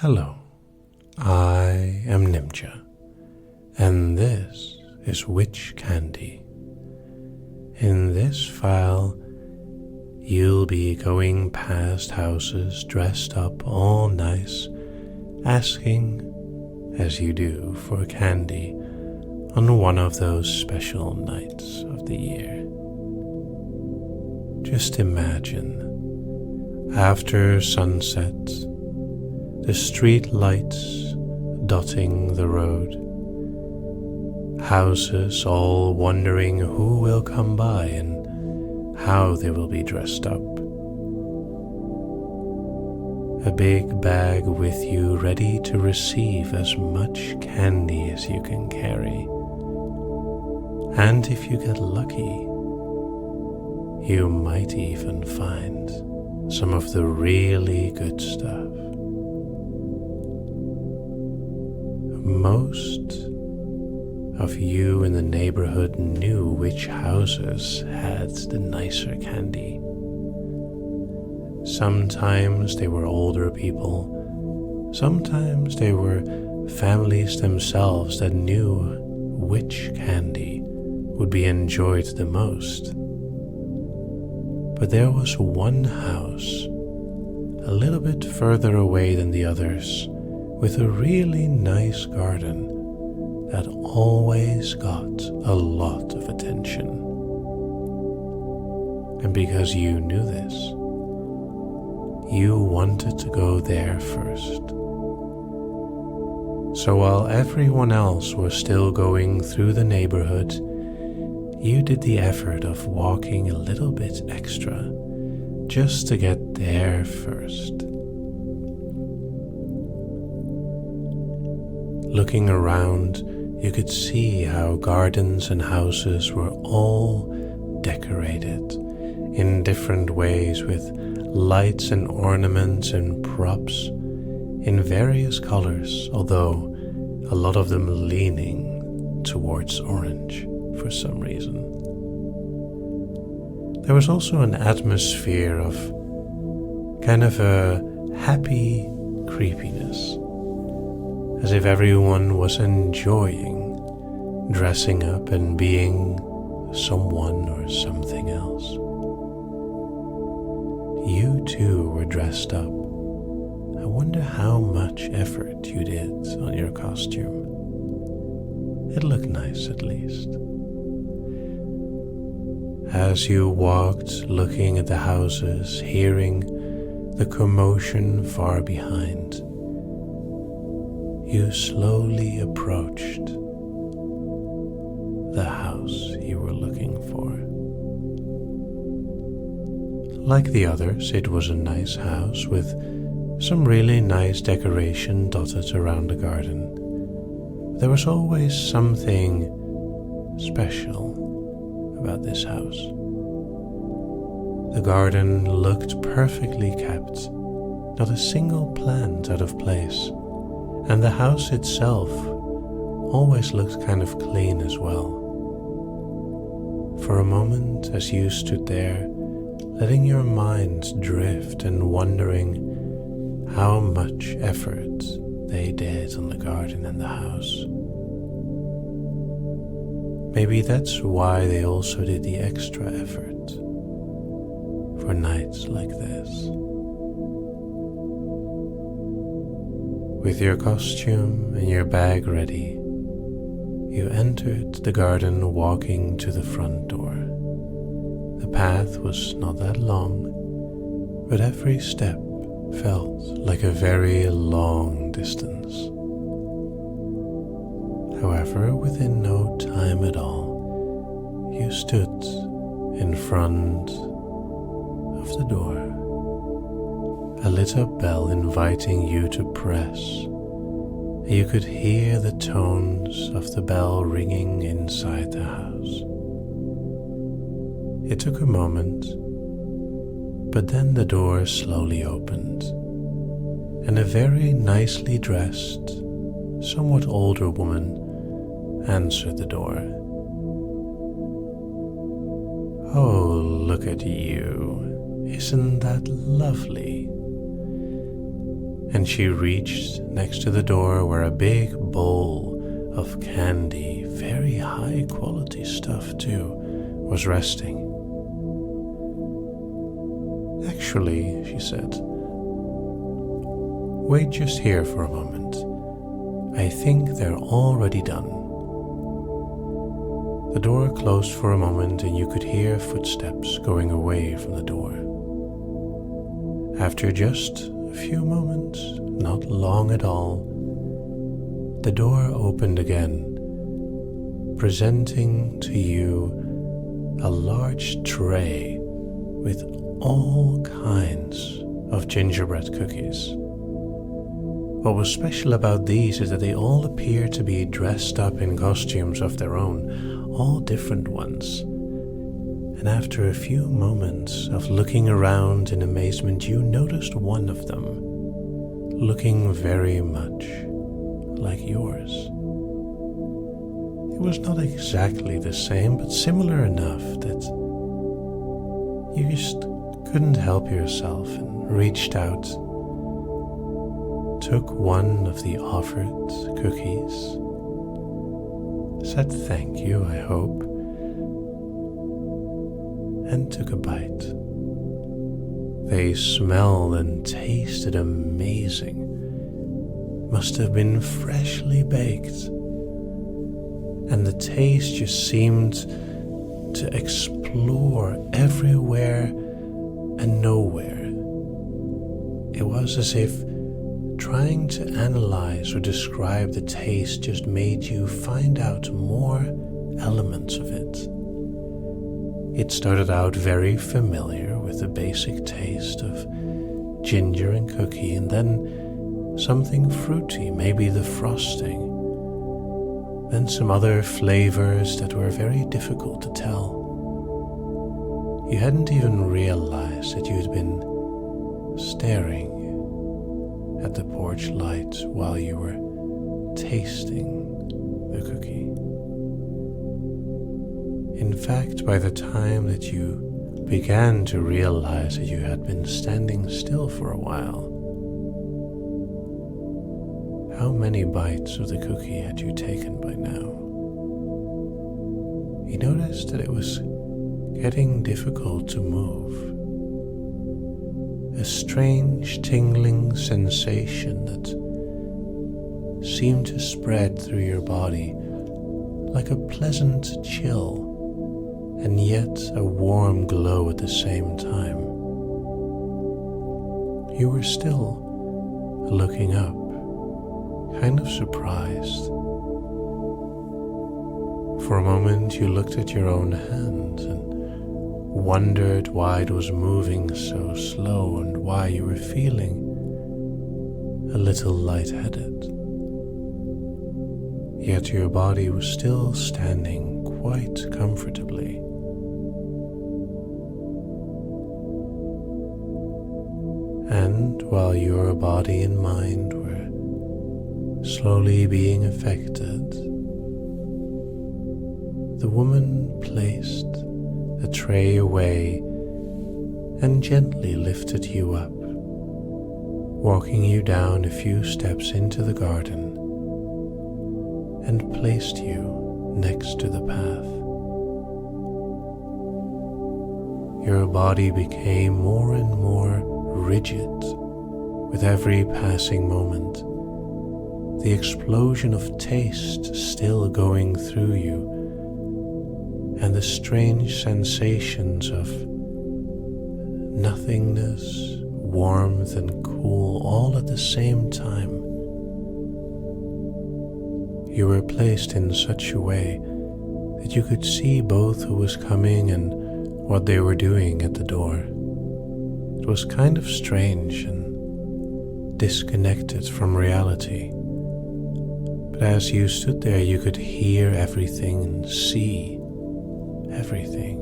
Hello, I am Nimja, and this is Witch Candy. In this file, you'll be going past houses dressed up all nice, asking, as you do, for candy on one of those special nights of the year. Just imagine, after sunset, the street lights dotting the road, houses all wondering who will come by and how they will be dressed up. A big bag with you ready to receive as much candy as you can carry. And if you get lucky, you might even find some of the really good stuff. Most of you in the neighborhood knew which houses had the nicer candy. Sometimes they were older people, sometimes they were families themselves that knew which candy would be enjoyed the most. But there was one house, a little bit further away than the others, with a really nice garden that always got a lot of attention. And because you knew this, you wanted to go there first. So while everyone else was still going through the neighborhood, you did the effort of walking a little bit extra just to get there first. Looking around, you could see how gardens and houses were all decorated in different ways with lights and ornaments and props in various colors, although a lot of them leaning towards orange for some reason. There was also an atmosphere of kind of a happy creepiness, as if everyone was enjoying dressing up and being someone or something else. You too were dressed up. I wonder how much effort you did on your costume. It looked nice, at least. As you walked, looking at the houses, hearing the commotion far behind, you slowly approached the house you were looking for. Like the others, it was a nice house with some really nice decoration dotted around the garden. There was always something special about this house. The garden looked perfectly kept, not a single plant out of place. And the house itself always looked kind of clean as well. For a moment, as you stood there, letting your mind drift and wondering how much effort they did on the garden and the house. Maybe that's why they also did the extra effort for nights like this. With your costume and your bag ready, you entered the garden walking to the front door. The path was not that long, but every step felt like a very long distance. However, within no time at all, you stood in front of the door. A lit up bell inviting you to press, and you could hear the tones of the bell ringing inside the house. It took a moment, but then the door slowly opened, and a very nicely dressed, somewhat older woman answered the door. "Oh, look at you. Isn't that lovely?" and she reached next to the door where a big bowl of candy, very high quality stuff too, was resting. "Actually," she said, "wait just here for a moment. I think they're already done." The door closed for a moment and you could hear footsteps going away from the door. After just a few moments, not long at all, the door opened again, presenting to you a large tray with all kinds of gingerbread cookies. What was special about these is that they all appeared to be dressed up in costumes of their own, all different ones. And after a few moments of looking around in amazement, you noticed one of them looking very much like yours. It was not exactly the same, but similar enough that you just couldn't help yourself and reached out, took one of the offered cookies, said thank you, I hope, and took a bite. They smelled and tasted amazing. Must have been freshly baked. And the taste just seemed to explore everywhere and nowhere. It was as if trying to analyze or describe the taste just made you find out more elements of it. It started out very familiar with the basic taste of ginger and cookie, and then something fruity, maybe the frosting. Then some other flavors that were very difficult to tell. You hadn't even realized that you'd been staring at the porch light while you were tasting the cookie. In fact, by the time that you began to realize that you had been standing still for a while, how many bites of the cookie had you taken by now? You noticed that it was getting difficult to move. A strange tingling sensation that seemed to spread through your body like a pleasant chill and yet a warm glow at the same time. You were still looking up, kind of surprised. For a moment you looked at your own hand and wondered why it was moving so slow and why you were feeling a little lightheaded. Yet your body was still standing quite comfortably. And while your body and mind were slowly being affected, the woman placed the tray away and gently lifted you up, walking you down a few steps into the garden and placed you next to the path. Your body became more and more rigid with every passing moment, the explosion of taste still going through you, and the strange sensations of nothingness, warmth, and cool all at the same time. You were placed in such a way that you could see both who was coming and what they were doing at the door. It was kind of strange and disconnected from reality. But as you stood there, you could hear everything and see everything.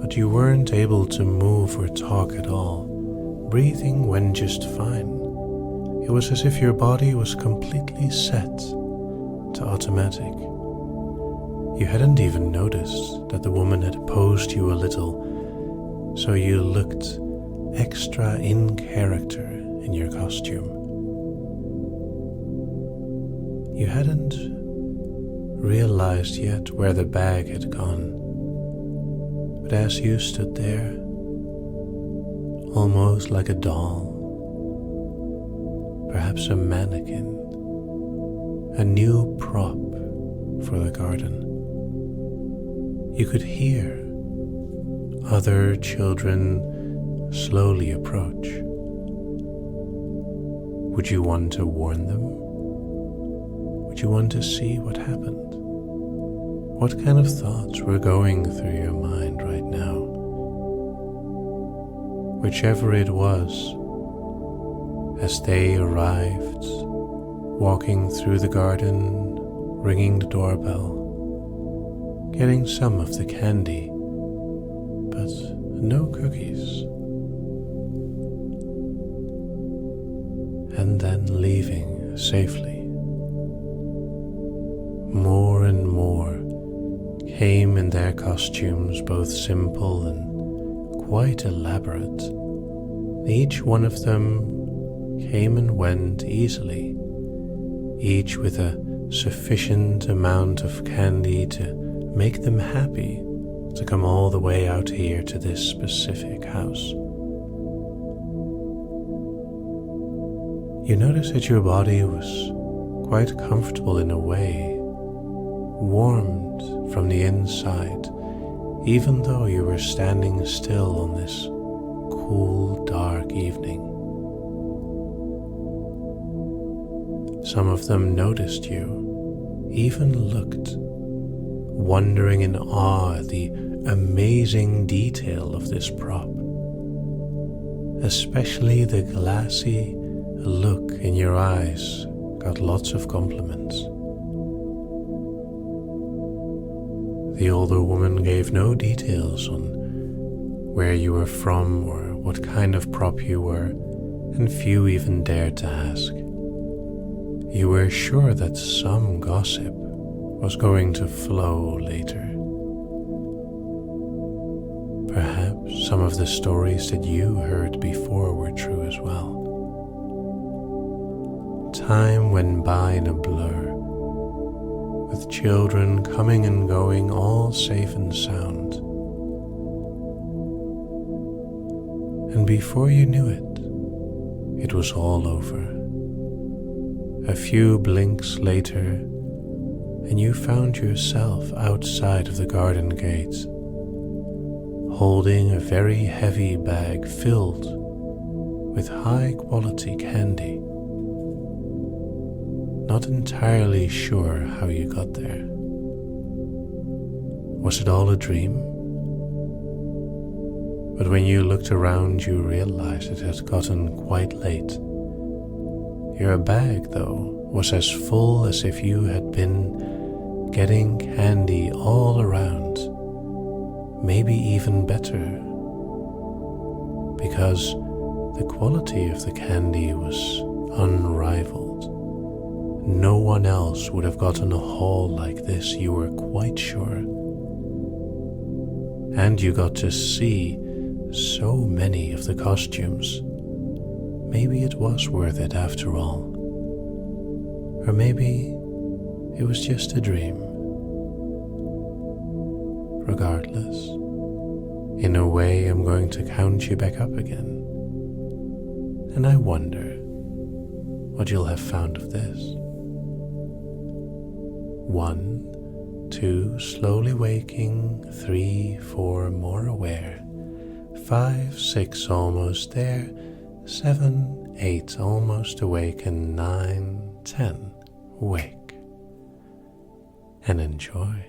But you weren't able to move or talk at all. Breathing went just fine. It was as if your body was completely set to automatic. You hadn't even noticed that the woman had posed you a little, so you looked extra in character in your costume. You hadn't realized yet where the bag had gone, but as you stood there, almost like a doll, perhaps a mannequin, a new prop for the garden, you could hear other children slowly approach. Would you want to warn them? Would you want to see what happened? What kind of thoughts were going through your mind right now? Whichever it was, as they arrived, walking through the garden, ringing the doorbell, getting some of the candy, but no cookies, and then leaving safely. More and more came in their costumes, both simple and quite elaborate. Each one of them came and went easily, each with a sufficient amount of candy to make them happy to come all the way out here to this specific house. You noticed that your body was quite comfortable in a way, warmed from the inside, even though you were standing still on this cool, dark evening. Some of them noticed you, even looked, wondering in awe at the amazing detail of this prop, especially the glassy look in your eyes got lots of compliments. The older woman gave no details on where you were from or what kind of prop you were, and few even dared to ask. You were sure that some gossip was going to flow later. Perhaps some of the stories that you heard before were true as well. Time went by in a blur, with children coming and going, all safe and sound. And before you knew it was all over. A few blinks later, and you found yourself outside of the garden gates, holding a very heavy bag filled with high-quality candy. Not entirely sure how you got there. Was it all a dream? But when you looked around, you realized it had gotten quite late. Your bag, though, was as full as if you had been getting candy all around, maybe even better, because the quality of the candy was unrivaled. No one else would have gotten a haul like this, you were quite sure. And you got to see so many of the costumes. Maybe it was worth it after all. Or maybe it was just a dream. Regardless, in a way I'm going to count you back up again. And I wonder what you'll have found of this. 1, 2, slowly waking. 3, 4, more aware. 5, 6, almost there. 7, 8, almost awake. And 9, 10, wake. And enjoy.